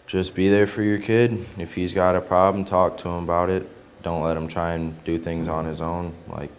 Just be there for your kid. If he's got a problem, talk to him about it. Don't let him try and do things on his own. Like,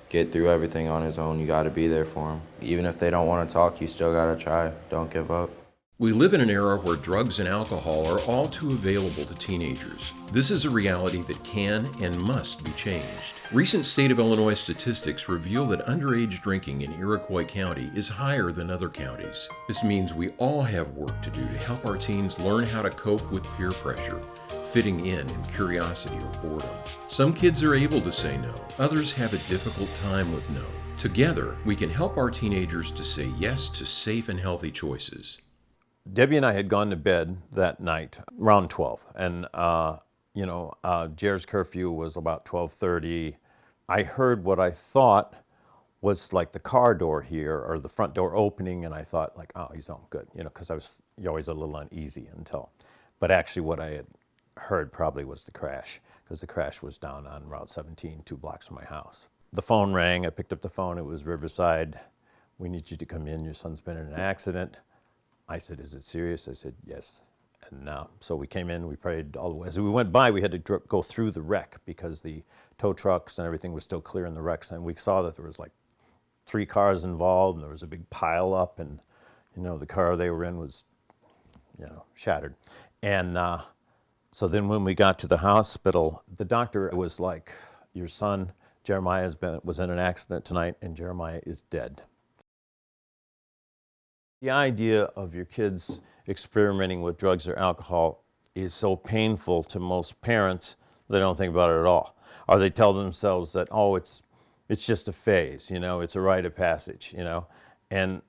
get through everything on his own. You got to be there for him. Even if they don't want to talk, you still got to try. Don't give up. We live in an era where drugs and alcohol are all too available to teenagers. This is a reality that can and must be changed. Recent state of Illinois statistics reveal that underage drinking in Iroquois County is higher than other counties. This means we all have work to do to help our teens learn how to cope with peer pressure, fitting in, and curiosity or boredom. Some kids are able to say no. Others have a difficult time with no. Together, we can help our teenagers to say yes to safe and healthy choices. Debbie and I had gone to bed that night around 12, and Jared's curfew was about 12:30. I heard what I thought was like the car door here or the front door opening, and I thought like, oh, he's home, good, because you're always a little uneasy but actually what I had heard probably was the crash, because the crash was down on Route 17, 2 blocks from my house. The phone rang. I picked up the phone. It was Riverside. We need you to come in. Your son's been in an accident. I said, is it serious? I said, yes. And so we came in, we prayed all the way. As we went by, we had to go through the wreck because the tow trucks and everything was still clearing the wrecks. And we saw that there was like 3 cars involved, and there was a big pile up, and the car they were in was shattered. And so then when we got to the hospital, the doctor was like, your son, Jeremiah, was in an accident tonight, and Jeremiah is dead. The idea of your kids experimenting with drugs or alcohol is so painful to most parents, they don't think about it at all. Or they tell themselves that, oh, it's just a phase, it's a rite of passage, and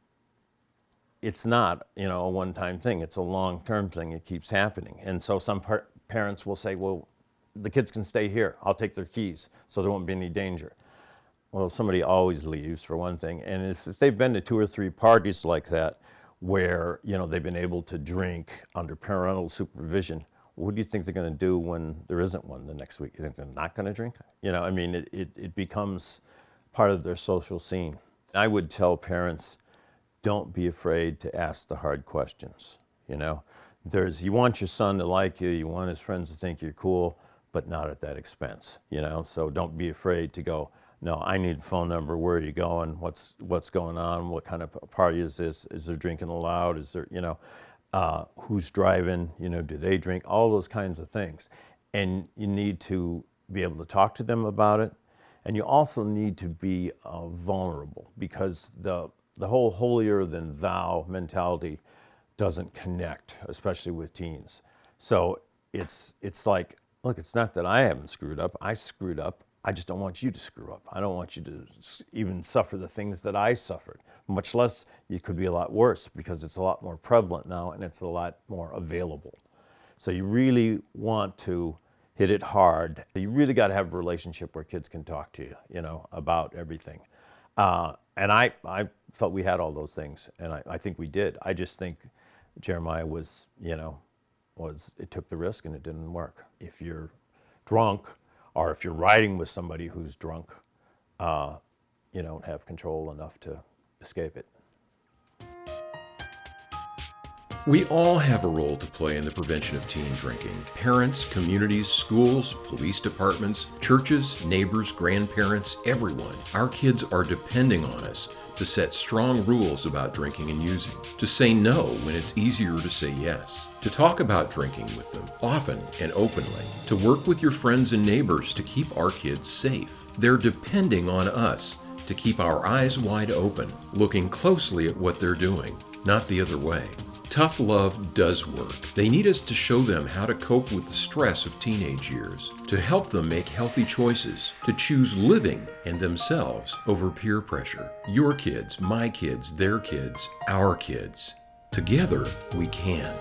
it's not, a one-time thing. It's a long-term thing. It keeps happening. And so some parents will say, well, the kids can stay here. I'll take their keys so there won't be any danger. Well, somebody always leaves, for one thing. And if they've been to 2 or 3 parties like that where, they've been able to drink under parental supervision, what do you think they're going to do when there isn't one the next week? You think they're not going to drink? It becomes part of their social scene. I would tell parents, don't be afraid to ask the hard questions. You want your son to like you, you want his friends to think you're cool, but not at that expense, So don't be afraid to go, no, I need a phone number. Where are you going? What's going on? What kind of party is this? Is there drinking allowed? Is there, who's driving? Do they drink? All those kinds of things. And you need to be able to talk to them about it. And you also need to be vulnerable, because the whole holier than thou mentality doesn't connect, especially with teens. So it's like, look, it's not that I haven't screwed up. I screwed up. I just don't want you to screw up. I don't want you to even suffer the things that I suffered, much less it could be a lot worse, because it's a lot more prevalent now and it's a lot more available. So you really want to hit it hard. You really got to have a relationship where kids can talk to you, about everything. And I felt we had all those things, and I think we did. I just think Jeremiah it took the risk and it didn't work. If you're drunk, or if you're riding with somebody who's drunk, you don't have control enough to escape it. We all have a role to play in the prevention of teen drinking. Parents, communities, schools, police departments, churches, neighbors, grandparents, everyone. Our kids are depending on us to set strong rules about drinking and using, to say no when it's easier to say yes, to talk about drinking with them often and openly, to work with your friends and neighbors to keep our kids safe. They're depending on us to keep our eyes wide open, looking closely at what they're doing, not the other way. Tough love does work. They need us to show them how to cope with the stress of teenage years, to help them make healthy choices, to choose living and themselves over peer pressure. Your kids, my kids, their kids, our kids. Together, we can.